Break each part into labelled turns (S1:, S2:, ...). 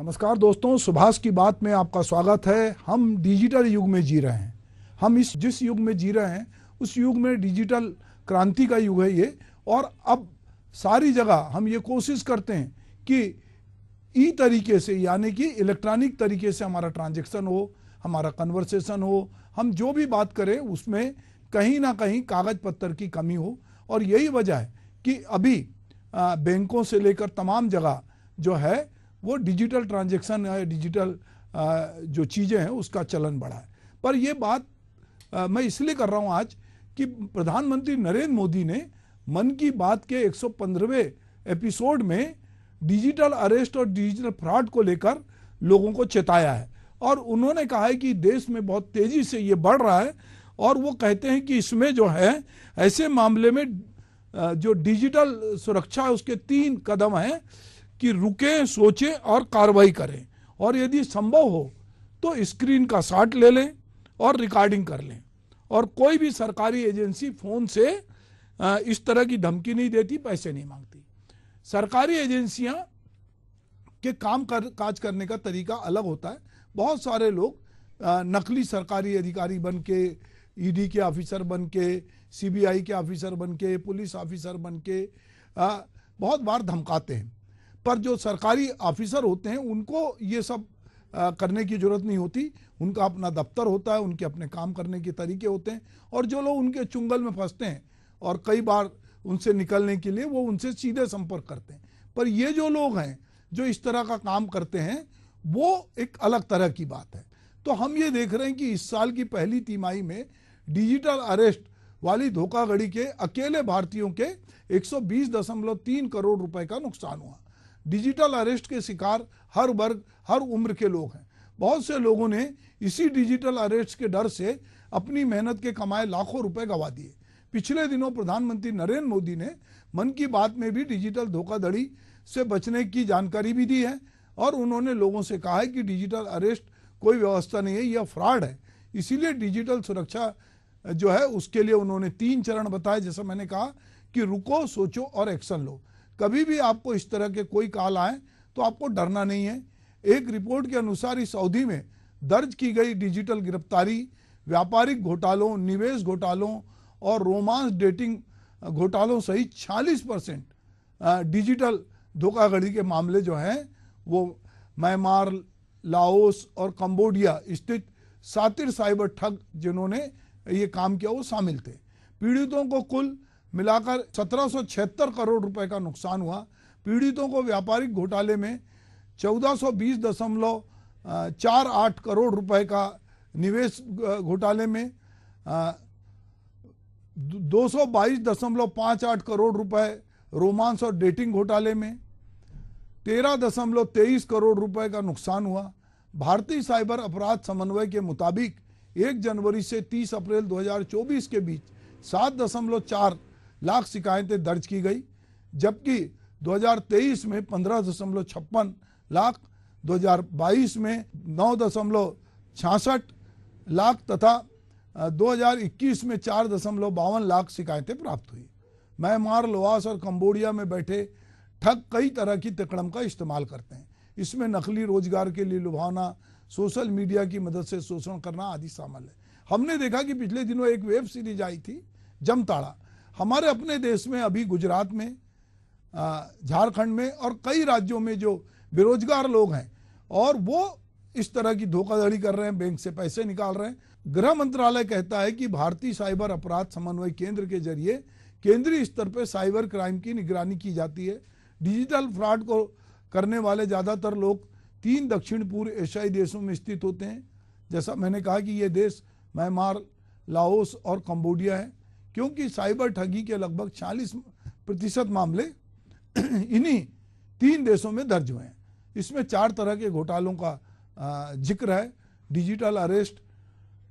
S1: नमस्कार दोस्तों, सुभाष की बात में आपका स्वागत है। हम डिजिटल युग में जी रहे हैं। हम जिस युग में जी रहे हैं उस युग में डिजिटल क्रांति का युग है ये। और अब सारी जगह हम ये कोशिश करते हैं कि ई तरीके से, यानी कि इलेक्ट्रॉनिक तरीके से हमारा ट्रांजैक्शन हो, हमारा कन्वर्सेशन हो, हम जो भी बात करें उसमें कहीं ना कहीं कागज पत्तर की कमी हो। और यही वजह है कि अभी बैंकों से लेकर तमाम जगह जो है वो डिजिटल ट्रांजैक्शन है, डिजिटल जो चीज़ें हैं उसका चलन बढ़ा है। पर ये बात मैं इसलिए कर रहा हूँ आज कि प्रधानमंत्री नरेंद्र मोदी ने मन की बात के 115वें एपिसोड में डिजिटल अरेस्ट और डिजिटल फ्रॉड को लेकर लोगों को चेताया है। और उन्होंने कहा है कि देश में बहुत तेजी से ये बढ़ रहा है। और वो कहते हैं कि इसमें जो है ऐसे मामले में जो डिजिटल सुरक्षा है उसके 3 कदम हैं कि रुकें, सोचें और कार्रवाई करें। और यदि संभव हो तो स्क्रीन का शॉट ले लें और रिकॉर्डिंग कर लें। और कोई भी सरकारी एजेंसी फ़ोन से इस तरह की धमकी नहीं देती, पैसे नहीं मांगती। सरकारी एजेंसियां के काज करने का तरीका अलग होता है। बहुत सारे लोग नकली सरकारी अधिकारी बन के, ईडी के ऑफिसर बन के, सीबीआई के ऑफिसर बन के, पुलिस ऑफिसर बन के बहुत बार धमकाते हैं। पर जो सरकारी ऑफिसर होते हैं उनको ये सब करने की जरूरत नहीं होती। उनका अपना दफ्तर होता है, उनके अपने काम करने के तरीके होते हैं। और जो लोग उनके चुंगल में फंसते हैं और कई बार उनसे निकलने के लिए वो उनसे सीधे संपर्क करते हैं। पर ये जो लोग हैं जो इस तरह का काम करते हैं वो एक अलग तरह की बात है। तो हम ये देख रहे हैं कि इस साल की पहली तिमाही में डिजिटल अरेस्ट वाली धोखाधड़ी के अकेले भारतीयों के 120.3 करोड़ रुपए का नुकसान हुआ। डिजिटल अरेस्ट के शिकार हर वर्ग, हर उम्र के लोग हैं। बहुत से लोगों ने इसी डिजिटल अरेस्ट के डर से अपनी मेहनत के कमाए लाखों रुपए गंवा दिए। पिछले दिनों प्रधानमंत्री नरेंद्र मोदी ने मन की बात में भी डिजिटल धोखाधड़ी से बचने की जानकारी भी दी है। और उन्होंने लोगों से कहा है कि डिजिटल अरेस्ट कोई व्यवस्था नहीं है, यह फ्रॉड है। इसीलिए डिजिटल सुरक्षा जो है उसके लिए उन्होंने 3 चरण बताए। जैसा मैंने कहा कि रुको, सोचो और एक्शन लो। कभी भी आपको इस तरह के कोई कॉल आए तो आपको डरना नहीं है। एक रिपोर्ट के अनुसार इस अवधि में दर्ज की गई डिजिटल गिरफ्तारी व्यापारिक घोटालों, निवेश घोटालों और रोमांस डेटिंग घोटालों सहित 46% डिजिटल धोखाधड़ी के मामले जो हैं वो म्यांमार, लाओस और कंबोडिया स्थित सातिर साइबर ठग जिन्होंने ये काम किया वो शामिल थे। पीड़ितों को कुल मिलाकर 1776 करोड़ रुपए का नुकसान हुआ। पीड़ितों को व्यापारिक घोटाले में 1420.48 करोड़ रुपए का, निवेश घोटाले में 222.58 करोड़ रुपए, रोमांस और डेटिंग घोटाले में 13.23 करोड़ रुपए का नुकसान हुआ। भारतीय साइबर अपराध समन्वय के मुताबिक 1 जनवरी से 30 अप्रैल 2024 के बीच 7.4 लाख शिकायतें दर्ज की गई, जबकि 2023 में 15.56 लाख, 2022 में 9.66 लाख तथा 2021 में 4.52 लाख शिकायतें प्राप्त हुई। म्यांमार, लाओस और कंबोडिया में बैठे ठग कई तरह की तिकड़म का इस्तेमाल करते हैं। इसमें नकली रोजगार के लिए लुभावना, सोशल मीडिया की मदद से शोषण करना आदि शामिल है। हमने देखा कि पिछले दिनों एक वेब सीरीज आई थी जमताड़ा। हमारे अपने देश में अभी गुजरात में, झारखंड में और कई राज्यों में जो बेरोजगार लोग हैं और वो इस तरह की धोखाधड़ी कर रहे हैं, बैंक से पैसे निकाल रहे हैं। गृह मंत्रालय कहता है कि भारतीय साइबर अपराध समन्वय केंद्र के जरिए केंद्रीय स्तर पर साइबर क्राइम की निगरानी की जाती है। डिजिटल फ्रॉड को करने वाले ज़्यादातर लोग 3 दक्षिण पूर्व एशियाई देशों में स्थित होते हैं। जैसा मैंने कहा कि ये देश म्यांमार, लाओस और कंबोडिया है, क्योंकि साइबर ठगी के लगभग 40% मामले इन्हीं 3 देशों में दर्ज हुए हैं। इसमें 4 तरह के घोटालों का जिक्र है: digital arrest,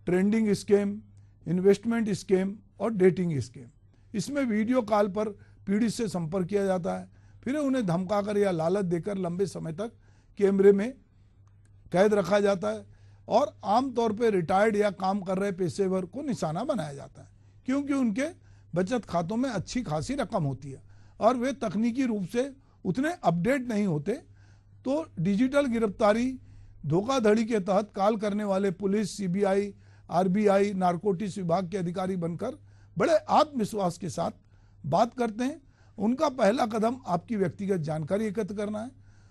S1: trending scam, investment scam और डेटिंग स्कैम। इसमें वीडियो कॉल पर पीड़ित से संपर्क किया जाता है, फिर उन्हें धमकाकर या लालच देकर लंबे समय तक कैमरे में कैद रखा जाता है और आमतौर पर रिटायर्ड या काम कर रहे पेशेवर को निशाना बनाया जाता है, क्योंकि उनके बचत खातों में अच्छी खासी रकम होती है और वे तकनीकी रूप से उतने अपडेट नहीं होते। तो डिजिटल गिरफ्तारी धोखाधड़ी के तहत कॉल करने वाले पुलिस, सीबीआई, आरबीआई, नारकोटिक्स विभाग के अधिकारी बनकर बड़े आत्मविश्वास के साथ बात करते हैं। उनका पहला कदम आपकी व्यक्तिगत जानकारी एकत्र करना है,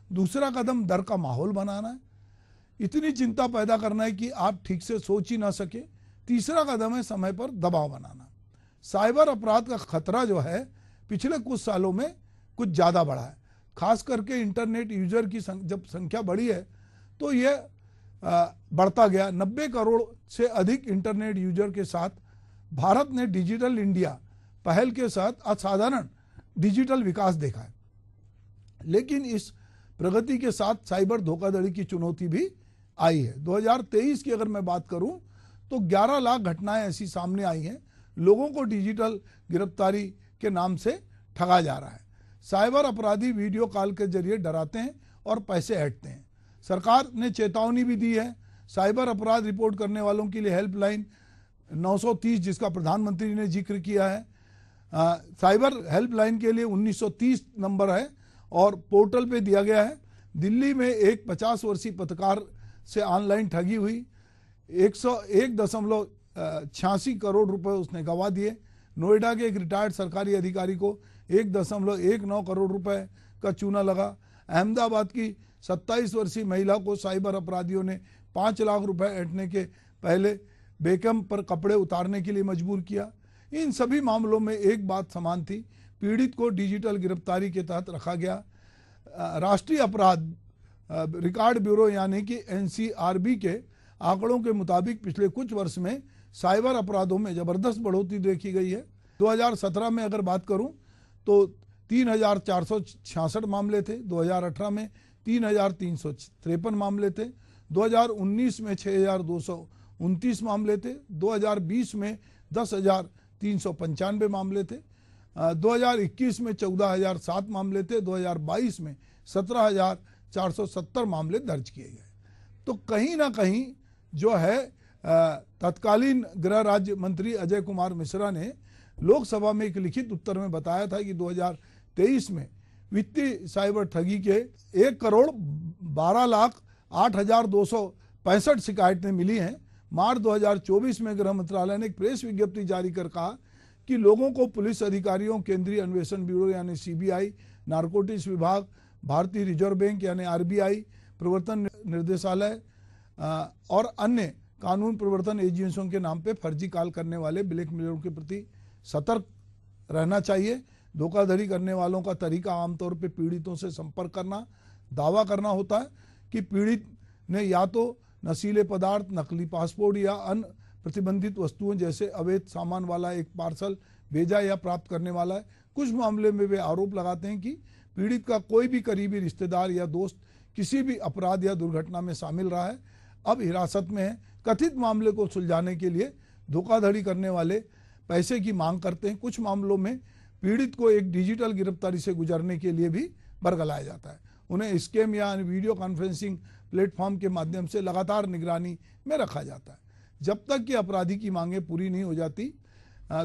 S1: दूसरा कदम डर का माहौल बनाना है, इतनी चिंता पैदा करना है कि आप ठीक से सोच ही ना सके, तीसरा कदम है समय पर दबाव बनाना। साइबर अपराध का खतरा जो है पिछले कुछ सालों में कुछ ज़्यादा बढ़ा है, खास करके इंटरनेट यूजर की जब संख्या बढ़ी है तो ये बढ़ता गया। 90 करोड़ से अधिक इंटरनेट यूजर के साथ भारत ने डिजिटल इंडिया पहल के साथ असाधारण डिजिटल विकास देखा है। लेकिन इस प्रगति के साथ साइबर धोखाधड़ी की चुनौती भी आई है। 2023 की अगर मैं बात करूं तो 11 लाख घटनाएं ऐसी सामने आई हैं। लोगों को डिजिटल गिरफ्तारी के नाम से ठगा जा रहा है। साइबर अपराधी वीडियो कॉल के जरिए डराते हैं और पैसे ऐंठते हैं। सरकार ने चेतावनी भी दी है। साइबर अपराध रिपोर्ट करने वालों के लिए हेल्पलाइन 930 जिसका प्रधानमंत्री ने जिक्र किया है, साइबर हेल्पलाइन के लिए 1930 नंबर है और पोर्टल पे दिया गया है। दिल्ली में एक 50 वर्षीय पत्रकार से ऑनलाइन ठगी हुई, 101.86 करोड़ रुपए उसने गंवा दिए। नोएडा के एक रिटायर्ड सरकारी अधिकारी को 1.19 करोड़ रुपए का चूना लगा। अहमदाबाद की 27 वर्षीय महिला को साइबर अपराधियों ने 5 लाख रुपए ऐंठने के पहले बेकम पर कपड़े उतारने के लिए मजबूर किया। इन सभी मामलों में एक बात समान थी, पीड़ित को डिजिटल गिरफ्तारी के तहत रखा गया। राष्ट्रीय अपराध रिकॉर्ड ब्यूरो यानी कि एनसीआरबी के आंकड़ों के मुताबिक पिछले कुछ वर्ष में साइबर अपराधों में जबरदस्त बढ़ोतरी देखी गई है। 2017 में अगर बात करूं तो 3,466 मामले थे, 2018 में 3,353 मामले थे, 2019 में 6,229 मामले थे, 2020 में 10,395 मामले थे, 2021 में 14,007 मामले थे, 2022 में 17,470 मामले दर्ज किए गए। तो कहीं ना कहीं जो है तत्कालीन गृह राज्य मंत्री अजय कुमार मिश्रा ने लोकसभा में एक लिखित उत्तर में बताया था कि 2023 में वित्तीय साइबर ठगी के 1,12,08,265 शिकायतें मिली हैं। मार्च 2024 में गृह मंत्रालय ने एक प्रेस विज्ञप्ति जारी कर कहा कि लोगों को पुलिस अधिकारियों, केंद्रीय अन्वेषण ब्यूरो यानी सीबीआई, नारकोटिक्स विभाग, भारतीय रिजर्व बैंक यानी आरबीआई, प्रवर्तन निर्देशालय और अन्य कानून प्रवर्तन एजेंसियों के नाम पे फर्जी कॉल करने वाले ब्लैकमेलरों के प्रति सतर्क रहना चाहिए। धोखाधड़ी करने वालों का तरीका आमतौर पे पीड़ितों से संपर्क करना, दावा करना होता है कि पीड़ित ने या तो नशीले पदार्थ, नकली पासपोर्ट या अन्य प्रतिबंधित वस्तुओं जैसे अवैध सामान वाला एक पार्सल भेजा या प्राप्त करने वाला है। कुछ मामले में वे आरोप लगाते हैं कि पीड़ित का कोई भी करीबी रिश्तेदार या दोस्त किसी भी अपराध या दुर्घटना में शामिल रहा है, अब हिरासत में है। कथित मामले को सुलझाने के लिए धोखाधड़ी करने वाले पैसे की मांग करते हैं। कुछ मामलों में पीड़ित को एक डिजिटल गिरफ्तारी से गुजरने के लिए भी बरगलाया जाता है। उन्हें स्कैम या वीडियो कॉन्फ्रेंसिंग प्लेटफॉर्म के माध्यम से लगातार निगरानी में रखा जाता है। जब तक कि अपराधी की मांगें पूरी नहीं हो जाती,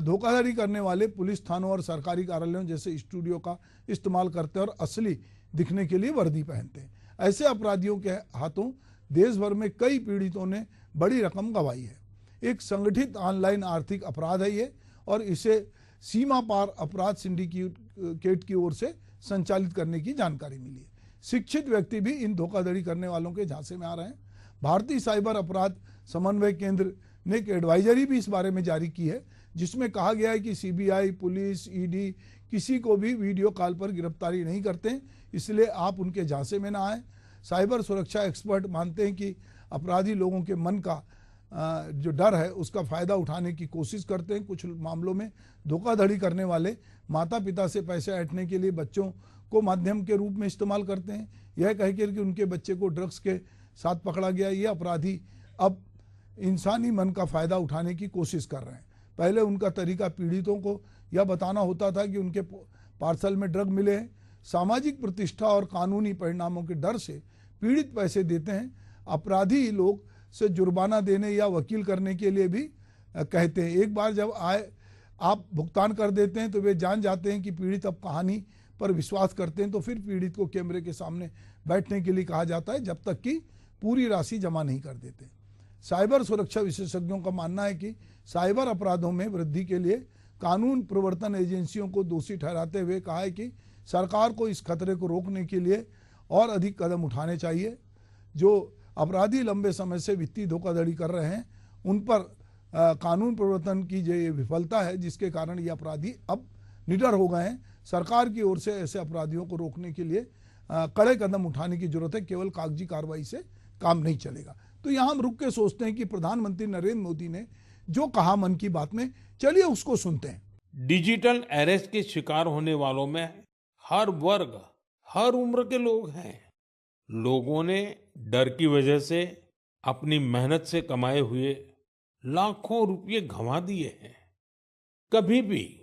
S1: धोखाधड़ी करने वाले पुलिस थानों और सरकारी कार्यालयों जैसे स्टूडियो का इस्तेमाल करते हैं और असली दिखने के लिए वर्दी पहनते हैं। ऐसे अपराधियों के हाथों देश भर में कई पीड़ितों ने बड़ी रकम गंवाई है। एक संगठित ऑनलाइन आर्थिक अपराध है ये, और इसे सीमा पार अपराध सिंडिकेट की ओर से संचालित करने की जानकारी मिली है। शिक्षित व्यक्ति भी इन धोखाधड़ी करने वालों के झांसे में आ रहे हैं। भारतीय साइबर अपराध समन्वय केंद्र ने एक एडवाइजरी भी इस बारे में जारी की है, जिसमें कहा गया है कि सीबीआई, पुलिस, ईडी किसी को भी वीडियो कॉल पर गिरफ्तारी नहीं करते, इसलिए आप उनके झांसे में ना आए। साइबर सुरक्षा एक्सपर्ट मानते हैं कि अपराधी लोगों के मन का जो डर है उसका फायदा उठाने की कोशिश करते हैं। कुछ मामलों में धोखाधड़ी करने वाले माता पिता से पैसे ऐंठने के लिए बच्चों को माध्यम के रूप में इस्तेमाल करते हैं। यह कहकर कि उनके बच्चे को ड्रग्स के साथ पकड़ा गया। ये अपराधी अब इंसानी मन का फायदा उठाने की कोशिश कर रहे हैं। पहले उनका तरीका पीड़ितों को यह बताना होता था कि उनके पार्सल में ड्रग मिले हैं। सामाजिक प्रतिष्ठा और कानूनी परिणामों के डर से पीड़ित पैसे देते हैं। अपराधी लोग से जुर्माना देने या वकील करने के लिए भी कहते हैं। एक बार जब आप भुगतान कर देते हैं तो वे जान जाते हैं कि पीड़ित अब कहानी पर विश्वास करते हैं तो फिर पीड़ित को कैमरे के सामने बैठने के लिए कहा जाता है जब तक कि पूरी राशि जमा नहीं कर देते। साइबर सुरक्षा विशेषज्ञों का मानना है कि साइबर अपराधों में वृद्धि के लिए कानून प्रवर्तन एजेंसियों को दोषी ठहराते हुए कहा है कि सरकार को इस खतरे को रोकने के लिए और अधिक कदम उठाने चाहिए। जो अपराधी लंबे समय से वित्तीय धोखाधड़ी कर रहे हैं उन पर कानून प्रवर्तन की जो ये विफलता है जिसके कारण ये अपराधी अब निडर हो गए हैं। सरकार की ओर से ऐसे अपराधियों को रोकने के लिए कड़े कदम उठाने की जरूरत है, केवल कागजी कार्रवाई से काम नहीं चलेगा। तो यहाँ हम रुक के सोचते हैं कि प्रधानमंत्री नरेंद्र मोदी ने जो कहा मन की बात में, चलिए उसको सुनते हैं।
S2: डिजिटल अरेस्ट के शिकार होने वालों में हर वर्ग, हर उम्र के लोग हैं। लोगों ने डर की वजह से अपनी मेहनत से कमाए हुए लाखों रुपए गंवा दिए हैं। कभी भी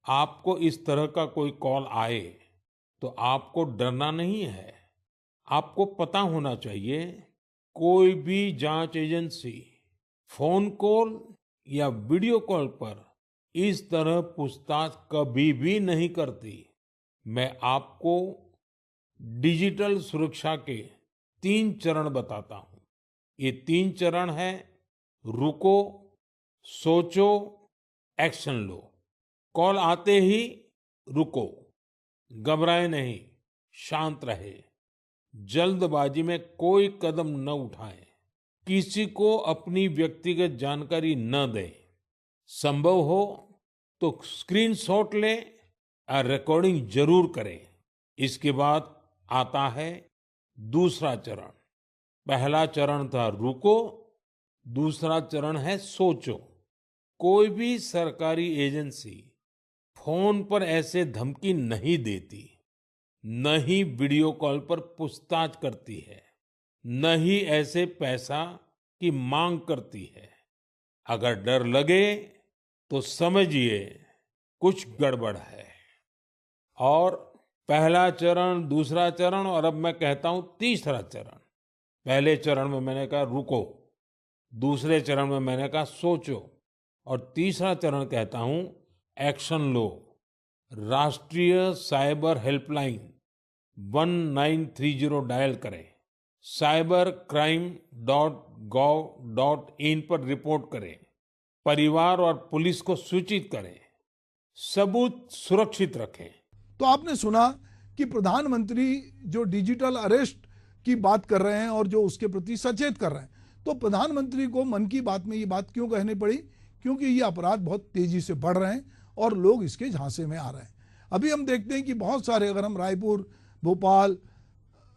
S2: आपको इस तरह का कोई कॉल आए तो आपको डरना नहीं है। आपको पता होना चाहिए कोई भी जांच एजेंसी फोन कॉल या वीडियो कॉल पर इस तरह पूछताछ कभी भी नहीं करती। मैं आपको डिजिटल सुरक्षा के 3 चरण बताता हूं। ये 3 चरण है, रुको, सोचो, एक्शन लो। कॉल आते ही रुको, घबराए नहीं, शांत रहे, जल्दबाजी में कोई कदम न उठाएं, किसी को अपनी व्यक्तिगत जानकारी न दें। संभव हो तो स्क्रीनशॉट लें और रिकॉर्डिंग जरूर करें। इसके बाद आता है दूसरा चरण। पहला चरण था रुको, दूसरा चरण है सोचो। कोई भी सरकारी एजेंसी फोन पर ऐसे धमकी नहीं देती, न ही वीडियो कॉल पर पूछताछ करती है, न ही ऐसे पैसा की मांग करती है। अगर डर लगे तो समझिए कुछ गड़बड़ है। और पहला चरण, दूसरा चरण और अब मैं कहता हूं तीसरा चरण। पहले चरण में मैंने कहा रुको, दूसरे चरण में मैंने कहा सोचो और तीसरा चरण कहता हूं एक्शन लो। राष्ट्रीय साइबर हेल्पलाइन 1930 डायल करें, cybercrime.gov.in पर रिपोर्ट करें, परिवार और पुलिस को सूचित करें, सबूत सुरक्षित रखें।
S1: तो आपने सुना कि प्रधानमंत्री जो डिजिटल अरेस्ट की बात कर रहे हैं और जो उसके प्रति सचेत कर रहे हैं, तो प्रधानमंत्री को मन की बात में ये बात क्यों कहनी पड़ी? क्योंकि ये अपराध बहुत तेजी से बढ़ रहे हैं और लोग इसके झांसे में आ रहे हैं। अभी हम देखते हैं कि बहुत सारे, अगर हम रायपुर, भोपाल,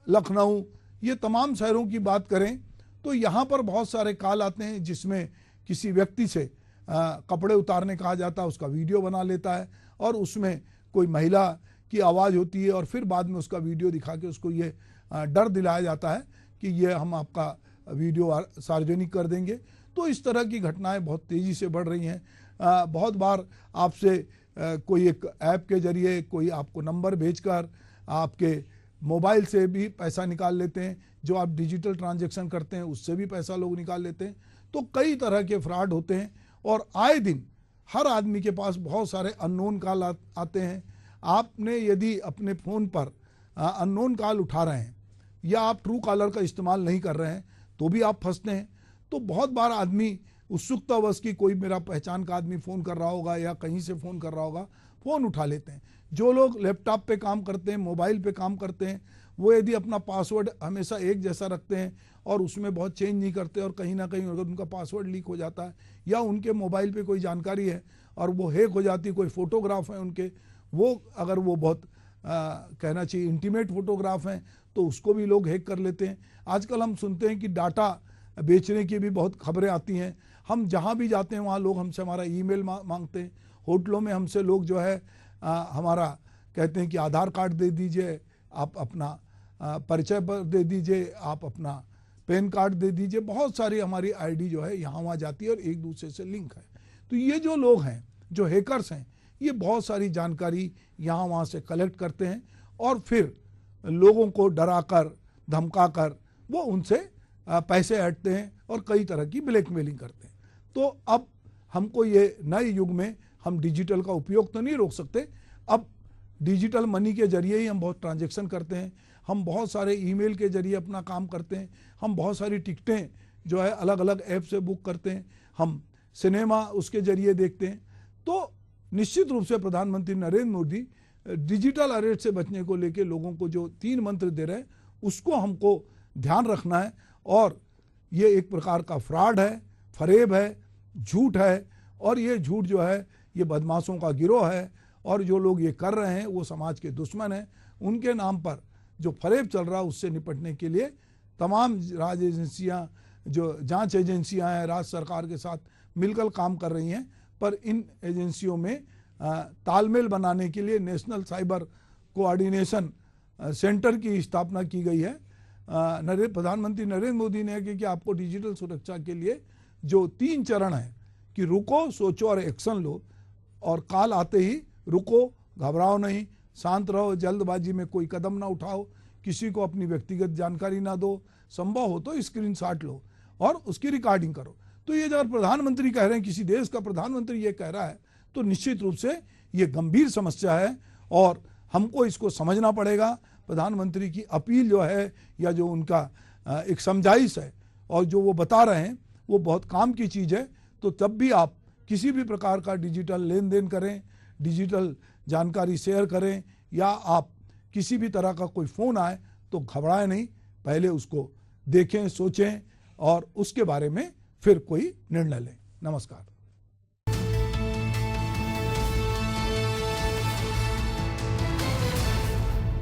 S1: लखनऊ, ये तमाम शहरों की बात करें तो यहाँ पर बहुत सारे कॉल आते हैं जिसमें किसी व्यक्ति से कपड़े उतारने कहा जाता है, उसका वीडियो बना लेता है और उसमें कोई महिला की आवाज़ होती है और फिर बाद में उसका वीडियो दिखा के उसको ये डर दिलाया जाता है कि ये हम आपका वीडियो सार्वजनिक कर देंगे। तो इस तरह की घटनाएं बहुत तेज़ी से बढ़ रही हैं। बहुत बार आपसे कोई एक ऐप के जरिए कोई आपको नंबर भेजकर आपके मोबाइल से भी पैसा निकाल लेते हैं, जो आप डिजिटल ट्रांजैक्शन करते हैं उससे भी पैसा लोग निकाल लेते हैं। तो कई तरह के फ्रॉड होते हैं और आए दिन हर आदमी के पास बहुत सारे अननोन कॉल आते हैं। आपने यदि अपने फ़ोन पर अननोन कॉल उठा रहे हैं या आप ट्रू कॉलर का इस्तेमाल नहीं कर रहे हैं तो भी आप फंसते हैं। तो बहुत बार आदमी उत्सुकतावश की, कोई मेरा पहचान का आदमी फ़ोन कर रहा होगा या कहीं से फ़ोन कर रहा होगा, फ़ोन उठा लेते हैं। जो लोग लैपटॉप पे काम करते हैं, मोबाइल पे काम करते हैं, वो यदि अपना पासवर्ड हमेशा एक जैसा रखते हैं और उसमें बहुत चेंज नहीं करते और कहीं ना कहीं अगर उनका पासवर्ड लीक हो जाता है या उनके मोबाइल पे कोई जानकारी है और वो हैक हो जाती है, कोई फ़ोटोग्राफ है उनके, वो अगर वो बहुत कहना चाहिए इंटीमेट फोटोग्राफ हैं तो उसको भी लोग हैक कर लेते हैं। आजकल हम सुनते हैं कि डाटा बेचने की भी बहुत खबरें आती हैं। हम जहाँ भी जाते हैं वहाँ लोग हमसे हमारा ईमेल मांगते हैं। होटलों में हमसे लोग जो है हमारा कहते हैं कि आधार कार्ड दे दीजिए, आप अपना परिचय पत्र दे दीजिए, आप अपना पैन कार्ड दे दीजिए। बहुत सारी हमारी आईडी जो है यहाँ वहाँ जाती है और एक दूसरे से लिंक है। तो ये जो लोग हैं, जो हैकर्स हैं, ये बहुत सारी जानकारी यहाँ वहाँ से कलेक्ट करते हैं और फिर लोगों को डराकर धमकाकर वो उनसे पैसे हटते हैं और कई तरह की ब्लैकमेलिंग करते हैं। तो अब हमको ये नए युग में हम डिजिटल का उपयोग तो नहीं रोक सकते, अब डिजिटल मनी के जरिए ही हम बहुत ट्रांजैक्शन करते हैं, हम बहुत सारे ईमेल के जरिए अपना काम करते हैं, हम बहुत सारी टिकटें जो है अलग अलग ऐप से बुक करते हैं, हम सिनेमा उसके जरिए देखते हैं। तो निश्चित रूप से प्रधानमंत्री नरेंद्र मोदी डिजिटल अरेस्ट से बचने को लेकर लोगों को जो 3 मंत्र दे रहे हैं उसको हमको ध्यान रखना है। और ये एक प्रकार का फ्रॉड है, फरेब है, झूठ है, और ये झूठ जो है ये बदमाशों का गिरोह है, और जो लोग ये कर रहे हैं वो समाज के दुश्मन हैं। उनके नाम पर जो फरेब चल रहा है उससे निपटने के लिए तमाम राज्य एजेंसियां, जो जांच एजेंसियां हैं, राज्य सरकार के साथ मिलकर काम कर रही हैं। पर इन एजेंसियों में तालमेल बनाने के लिए नेशनल साइबर कोऑर्डिनेशन सेंटर की स्थापना की गई है। प्रधानमंत्री नरेंद्र मोदी ने कि आपको डिजिटल सुरक्षा के लिए जो 3 चरण है कि रुको, सोचो और एक्शन लो, और काल आते ही रुको, घबराओ नहीं, शांत रहो, जल्दबाजी में कोई कदम ना उठाओ, किसी को अपनी व्यक्तिगत जानकारी ना दो, संभव हो तो स्क्रीनशॉट लो और उसकी रिकॉर्डिंग करो। तो ये जब प्रधानमंत्री कह रहे हैं, किसी देश का प्रधानमंत्री ये कह रहा है, तो निश्चित रूप से ये गंभीर समस्या है और हमको इसको समझना पड़ेगा। प्रधानमंत्री की अपील जो है या जो उनका एक समझाइश है और जो वो बता रहे हैं वो बहुत काम की चीज़ है। तो तब भी आप किसी भी प्रकार का डिजिटल लेन देन करें, डिजिटल जानकारी शेयर करें, या आप किसी भी तरह का कोई फ़ोन आए तो घबराएं नहीं, पहले उसको देखें, सोचें और उसके बारे में फिर कोई निर्णय लें। नमस्कार।